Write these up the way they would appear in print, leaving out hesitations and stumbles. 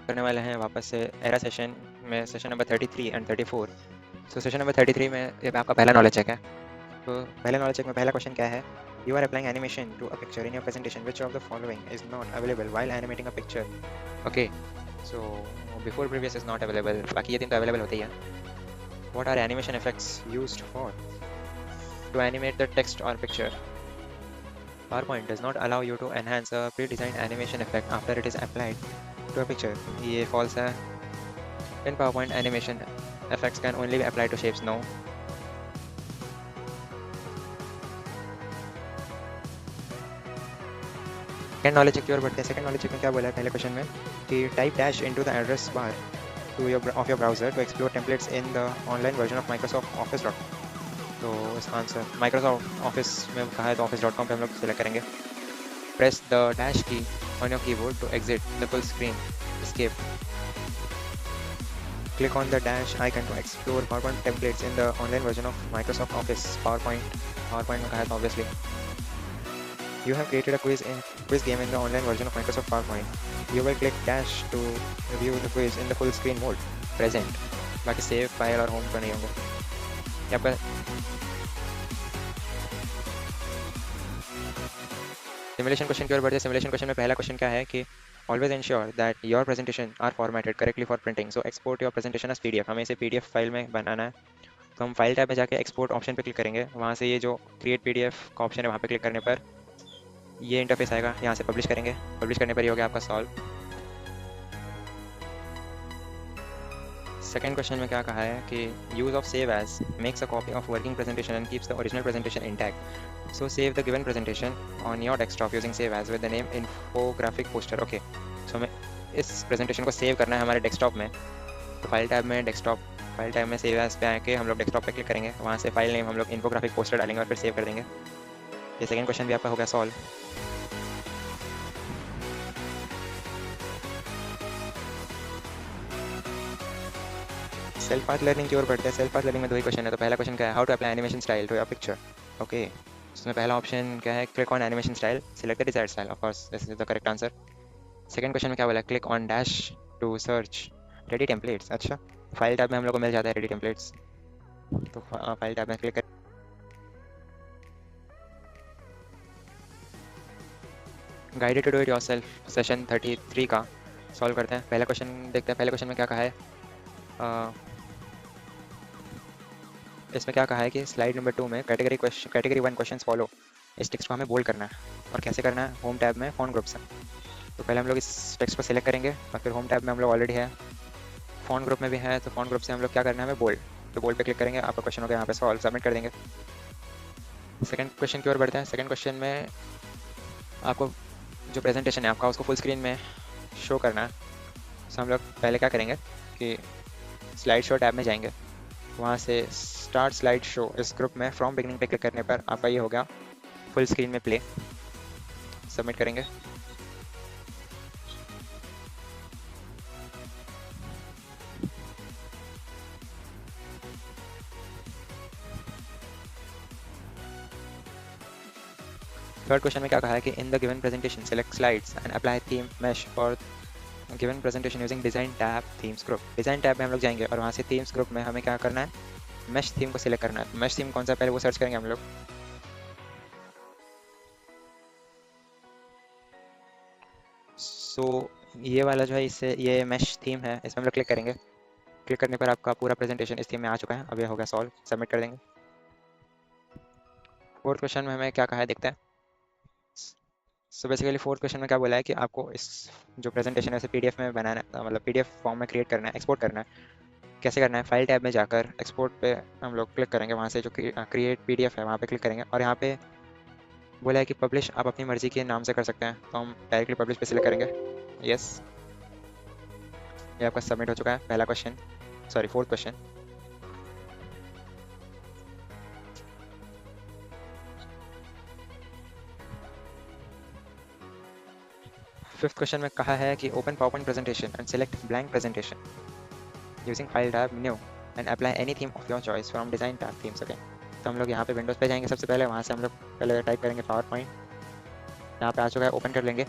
करने वाले हैं वापस से एरा सेशन में, session number 33 and 34। So session number 33 में ये आपका पहला नॉलेज चेक है। तो पहले नॉलेज चेक में पहला क्वेश्चन क्या है? You are applying animation to a picture in your presentation, which of the following is not available while animating a picture? Okay, so before previous is not available, बाकी ये तीन तो available होते ही हैं। What are animation effects used for to animate the text और picture? PowerPoint does not allow you to enhance a pre-designed animation effect after it is applied to a picture. ये false है. In PowerPoint, animation effects can only be applied to shapes. No. Second knowledge check की ओर बढ़ते हैं। Second knowledge check में क्या बोला है पहले क्वेश्चन में कि type dash into the address bar to your browser to explore templates in the online version of Microsoft Office dot. तो इसका आंसर माइक्रोसॉफ्ट ऑफिस में कहा है तो office.com पे हम लोग सेलेक्ट करेंगे। Press the dash key on your keyboard to exit the full screen escape. Click on the dash icon to explore PowerPoint templates in the online version of Microsoft Office. PowerPoint में कहा है तो obviously. You have created a quiz game in the online version of Microsoft PowerPoint. You will click dash to view the quiz in the full screen mode. Present. बाकी save file और home तो नहीं होंगे। यहाँ पर simulation question की ओर बढ़ते हैं। सिमुलेशन क्वेश्चन में पहला क्वेश्चन क्या है कि always ensure that your presentation are formatted correctly for printing. So export your presentation as PDF. हमें इसे PDF फाइल में बनाना है तो हम फाइल टैब में जाके एक्सपोर्ट ऑप्शन पे क्लिक करेंगे। वहाँ से ये जो क्रिएट PDF का ऑप्शन है वहाँ पे क्लिक करने पर ये इंटरफेस आएगा। यहाँ से पब्लिश करेंगे। पब्लिश करने पर ये हो गया आपका सॉल्व। सेकेंड क्वेश्चन में क्या कहा है कि use of save as makes a copy of working presentation and keeps the original presentation intact. So save the given presentation on your desktop using save as with the name infographic poster. Okay, so हमें इस presentation को save करना है हमारे desktop में। तो file tab में desktop, file tab में सेव एज पे आके हम लोग डेस्कटॉप पे क्लिक करेंगे। वहाँ से फाइल नेम हम लोग इन्फोग्राफिक पोस्टर डालेंगे और फिर सेव कर देंगे। ये सेकेंड क्वेश्चन भी आपका हो गया सॉल्व। सेल्फ पाथ लर्निंग की ओर बढ़ते हैं। सेल्फ पाथ लर्निंग में दो ही क्वेश्चन है। तो पहला क्वेश्चन क्या है? How to apply animation style to your picture. Okay, इसमें पहला ऑप्शन क्या है? Click on animation style, select the desired style. Of course this is the correct answer. Second question में क्या बोला? Click on dash to search ready templates. अच्छा, file tab में हम लोग को मिल जाता है रेडी टेम्पलेट्स। तो फाइल टैब में क्लिक कर guided to do it yourself session 33 का सॉल्व करते हैं। पहला क्वेश्चन देखते हैं। पहले क्वेश्चन में क्या कहा है? इसमें क्या कहा है कि स्लाइड नंबर 2 में कैटेगरी 1 क्वेश्चन फॉलो, इस टेक्स्ट को हमें बोल्ड करना है। और कैसे करना है? होम टैब में फॉन्ट ग्रुप से। तो पहले हम लोग इस टेक्स्ट को सिलेक्ट करेंगे और फिर होम टैब में हम लोग ऑलरेडी है, फॉन्ट ग्रुप में भी है, तो फॉन्ट ग्रुप से हम लोग क्या करना है? हमें बोल्ड। तो बोल्ड पे क्लिक करेंगे, आपका क्वेश्चन हो गया यहाँ पे सॉल्व, सबमिट कर देंगे। सेकंड क्वेश्चन की ओर बढ़ते हैं। सेकंड क्वेश्चन में आपको जो प्रेजेंटेशन है आपका उसको फुल स्क्रीन में शो करना है। तो हम लोग पहले क्या करेंगे कि स्लाइड शो टैब में जाएंगे। वहाँ से स्टार्ट स्लाइड शो इस ग्रुप में फ्रॉम बिगिनिंग पे क्लिक करने पर आपका ये हो गया फुल स्क्रीन में प्ले, सबमिट करेंगे। थर्ड क्वेश्चन में क्या कहा है कि in the given presentation select slides and apply theme mesh for given presentation using design tab themes group. Design tab में हम लोग जाएंगे और वहाँ से थीम्स ग्रुप में हमें क्या करना है? मैश थीम को सिलेक्ट करना है। मैश थीम कौन सा पहले वो सर्च करेंगे हम लोग। सो ये वाला जो है इससे ये मैश थीम है, इसमें हम लोग क्लिक करेंगे। क्लिक करने पर आपका पूरा प्रेजेंटेशन इस थीम में आ चुका है। अब ये हो गया सॉल्व, सबमिट कर देंगे। फोर्थ क्वेश्चन में हमें क्या कहा है देखते हैं। सो बेसिकली फोर्थ क्वेश्चन में क्या बोला है कि आपको इस जो प्रेजेंटेशन है उसे पीडीएफ में बनाना है, मतलब पीडीएफ फॉर्म में क्रिएट करना है, एक्सपोर्ट करना है। कैसे करना है? फाइल टैब में जाकर एक्सपोर्ट पे हम लोग क्लिक करेंगे। वहाँ से जो क्रिएट पीडीएफ है वहाँ पे क्लिक करेंगे और यहाँ पे बोला है कि पब्लिश आप अपनी मर्जी के नाम से कर सकते हैं। तो हम डायरेक्टली पब्लिश पे सिलेक्ट करेंगे। यस, ये आपका सबमिट हो चुका है पहला question, sorry fourth question. Fifth question में कहा है कि open PowerPoint presentation and select blank presentation using file tab new and apply any theme of your choice from design tab themes. Okay, तो हम लोग यहाँ पे विंडोज़ पे जाएंगे सबसे पहले। वहाँ से हम लोग पहले टाइप करेंगे पावर पॉइंट, यहाँ पे आ चुका है, ओपन कर लेंगे।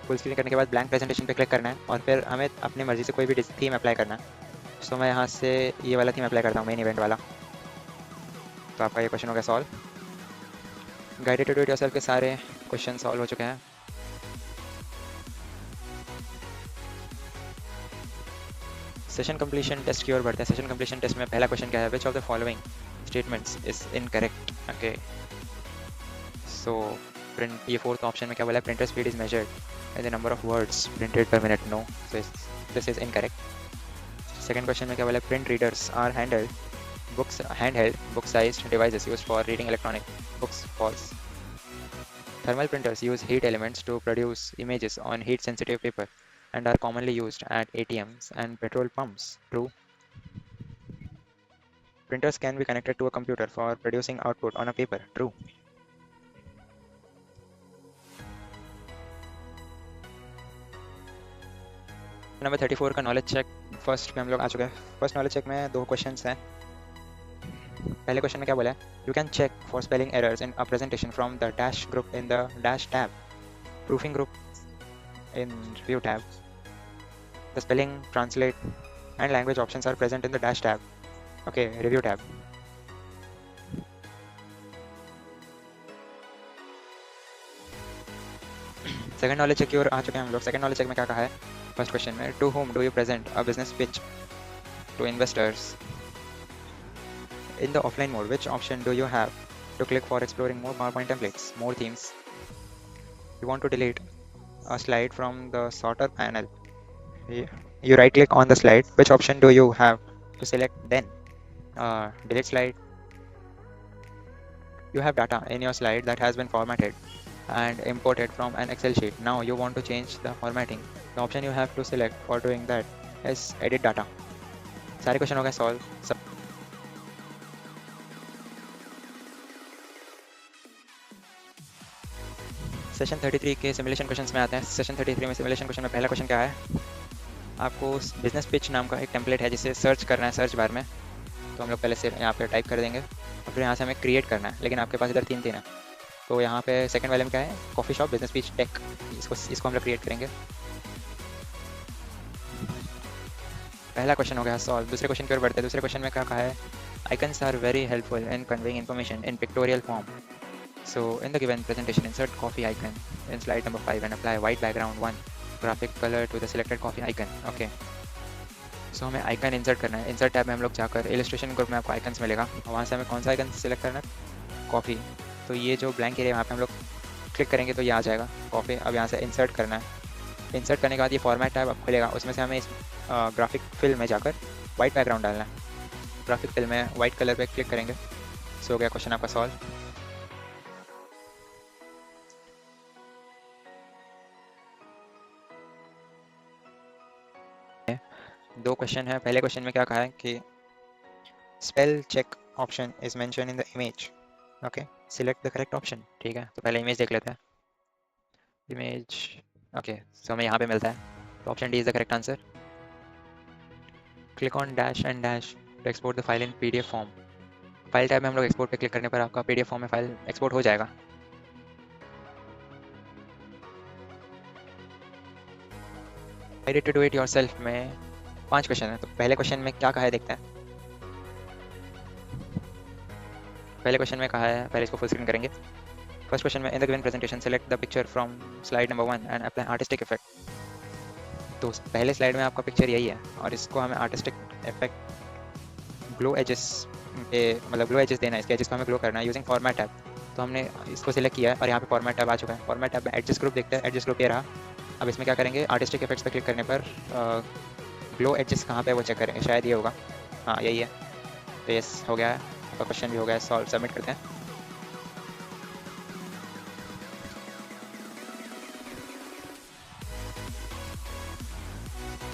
फुल स्क्रीन करने के बाद ब्लैंक प्रेजेंटेशन पे क्लिक करना है और फिर हमें अपनी मर्जी से कोई भी थीम अप्लाई करना है। सो मैं यहाँ से ये वाला थीम अप्लाई करता हूँ, मेन इवेंट वाला। तो आपका ये क्वेश्चन हो गया solved. Guided to do it yourself के सारे क्वेश्चन सॉल्व हो चुके हैं। सेशन कंप्लीशन टेस्ट की ओर बढ़ते हैं। सेशन कंप्लीशन टेस्ट में पहला क्वेश्चन क्या है, which of the following statements is incorrect. Okay, so print, ये फोर्थ ऑप्शन में क्या बोला है, printer speed is measured in the number of words printed per minute. No, so this is incorrect. Second question में क्या बोला है, print readers are handheld book sized devices used for reading electronic books। false। Thermal printers use heat elements to produce images on heat sensitive paper and are commonly used at ATMs and petrol pumps। True। Printers can be connected to a computer for producing output on a paper। True। Number 34 का knowledge check first में हम लोग आ चुके हैं। First knowledge check में दो questions हैं। पहले क्वेश्चन में क्या बोला है, you can check for spelling errors in a presentation from the dash group in the dash tab, proofing group in review tab। The spelling, translate and language options are present in the dash tab। Okay, review tab। Second knowledge check की ओर आ चुके हैं हम लोग। Second knowledge check में क्या कहा है, फर्स्ट क्वेश्चन में, to whom do you present a business pitch to investors in the offline mode, which option do you have to click for exploring more PowerPoint templates, more themes? You want to delete a slide from the sorter panel, you right click on the slide, which option do you have to select then? Delete slide, you have data in your slide that has been formatted and imported from an Excel sheet. Now you want to change the formatting. The option you have to select for doing that is edit data। सारे question हो गए solve सब। Session 33 के simulation questions में आते हैं। Session 33 में simulation question में पहला क्वेश्चन क्या है, आपको बिजनेस पिच नाम का एक टेम्पलेट है जिसे सर्च करना है सर्च बार में। तो हम लोग पहले से यहाँ पे टाइप कर देंगे और फिर यहाँ से हमें क्रिएट करना है, लेकिन आपके पास इधर तीन है। तो यहाँ पे सेकंड वाले में क्या है, coffee shop business pitch deck, इसको हम लोग क्रिएट करेंगे। पहला क्वेश्चन हो गया सॉल्व। दूसरे क्वेश्चन की ओर बढ़ते हैं। दूसरे क्वेश्चन में क्या कहा है, icons are very helpful in conveying information in pictorial form. So in the given presentation, insert coffee icon in slide number 5 and apply white background 1 graphic color to the selected coffee icon। Okay, so हमें icon insert करना है। Insert tab में हम लोग जाकर illustration group में आपको icons मिलेगा, वहाँ से हमें कौन सा आइकन सिलेक्ट करना है, कॉफ़ी। तो ये जो ब्लैंक एरिया वहाँ पे हम लोग क्लिक करेंगे तो ये आ जाएगा कॉफ़ी। अब यहाँ से इंसर्ट करना है। इंसर्ट करने के बाद ये फॉर्मेट टैब अब खुलेगा, उसमें से हमें इस ग्राफिक फिल में जाकर वाइट बैकग्राउंड डालना है। ग्राफिक फिल में वाइट कलर पर क्लिक करेंगे। सो हो गया क्वेश्चन आपका सॉल्व। दो क्वेश्चन है। पहले क्वेश्चन में क्या कहा है कि spell check option is mention in the image. Okay, select the correct option. ठीक है, तो पहले इमेज देख लेते हैं। इमेज, ओके, सो हमें यहाँ पे मिलता है, तो option D is the correct answer. Click on dash and dash to export the file in PDF form. File tab में हम लोग एक्सपोर्ट पे क्लिक करने पर आपका पीडीएफ फॉर्म में फाइल एक्सपोर्ट हो जाएगा। Ready to do it yourself में 5 क्वेश्चन है। तो पहले क्वेश्चन में क्या कहा है देखते हैं। पहले क्वेश्चन में कहा है, पहले इसको फुल स्क्रीन करेंगे। फर्स्ट क्वेश्चन में, इन the given presentation select the picture from slide number 1 and apply artistic effect. तो पहले स्लाइड में आपका पिक्चर यही है और इसको हमें आर्टिस्टिक इफेक्ट ग्लो एजेस पे, मतलब ग्लो एजेस देना है, इसके एजेस को हमें ग्लो करना है यूजिंग फॉर्मेट टैब। तो हमने इसको सिलेक्ट किया है और यहाँ पे फॉर्मेट टैब आ चुका है। फॉर्मेट टैब में एडजस्ट ग्रुप देखते हैं, एडजस्ट ग्रुप ये रहा। अब इसमें क्या करेंगे, आर्टिस्टिक इफेक्ट्स पे क्लिक करने पर ग्लो एजेस कहाँ पे वो चेक करेंगे, शायद ये होगा, हाँ यही है। तो यस हो गया है, आपका क्वेश्चन भी हो गया है सॉल्व। सबमिट करते हैं।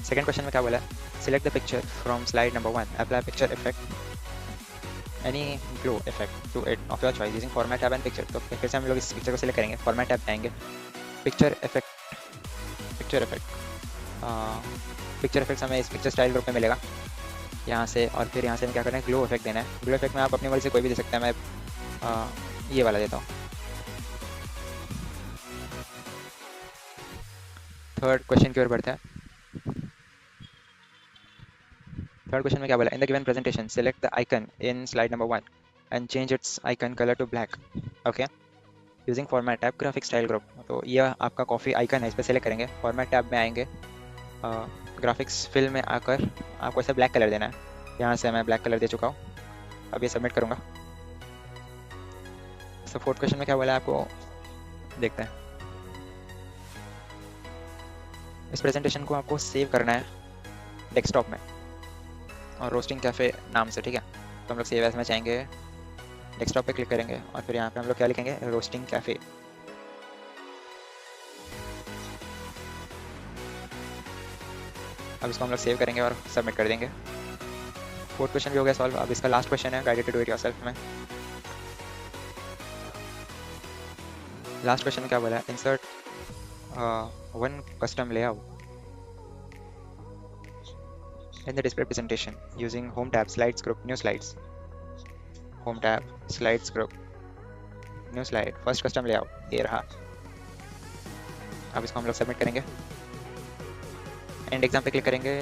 सेकंड क्वेश्चन में क्या बोला है, select the picture from slide number 1, apply picture effect any glow effect to it of your choice using format tab and picture. तो फिर से हम लोग इस पिक्चर को सिलेक्ट करेंगे, फॉर्मेट टैब आएंगे, पिक्चर इफेक्ट पिक्चर इफेक्ट्स हमें इस पिक्चर स्टाइल ग्रुप में मिलेगा यहाँ से। और फिर यहाँ से क्या करना है, ग्लो इफेक्ट देना है। ग्लो इफेक्ट में आप अपनी मर्जी से कोई भी दे सकते हैं। मैं ये वाला देता हूँ। थर्ड क्वेश्चन की ओर बढ़ते हैं। थर्ड क्वेश्चन में क्या बोला, in the given presentation select the icon in slide number 1 and change its icon colour to black. Okay, using format tab graphic style group. तो यह आपका कॉफ़ी आइकन है, इस पर सेलेक्ट करेंगे, फॉर्मेट टैब में आएंगे, ग्राफिक्स फिल में आकर आपको इसे ब्लैक कलर देना है। यहाँ से मैं ब्लैक कलर दे चुका हूँ, अब ये सबमिट करूँगा। सो फोर्थ क्वेश्चन में क्या बोला है आपको देखते हैं। इस प्रेजेंटेशन को आपको सेव करना है डेस्कटॉप में और रोस्टिंग कैफ़े नाम से, ठीक है। तो हम लोग सेव एज में जाएंगे, डेस्कटॉप पे क्लिक करेंगे और फिर यहाँ पे हम लोग क्या लिखेंगे, रोस्टिंग कैफ़े। अब इसको हम लोग सेव करेंगे और सबमिट कर देंगे। फोर्थ क्वेश्चन भी हो गया सॉल्व। अब इसका लास्ट क्वेश्चन है guided to do it yourself में। लास्ट क्वेश्चन में क्या बोला है, insert one custom layout in the display presentation using home tab, slides group, new slides, home tab, slides group, new slide, first custom layout, ये रहा। अब इसको हम लोग सबमिट करेंगे, एंड एग्जाम पे क्लिक करेंगे।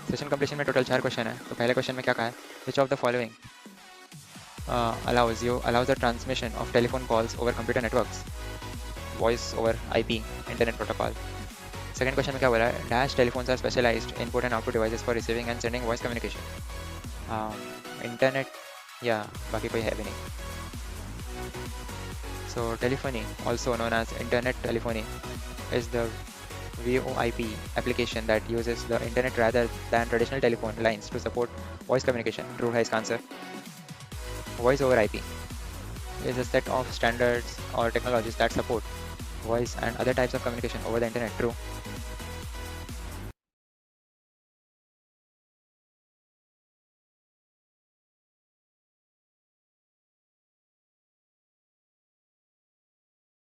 सेशन कंप्लीशन में टोटल 4 क्वेश्चन है। तो पहले क्वेश्चन में क्या कहा है, which of the following allows the transmission of telephone calls over computer networks, voice over IP, internet protocol। Second question में क्या बोला है, dash telephones are specialized input and output devices for receiving and sending voice communication. Internet या बाकी कोई है भी नहीं। So telephony also known as internet telephony is the VoIP application that uses the internet rather than traditional telephone lines to support voice communication। True है इसका answer. Voice over IP is a set of standards or technologies that support voice and other types of communication over the internet। True।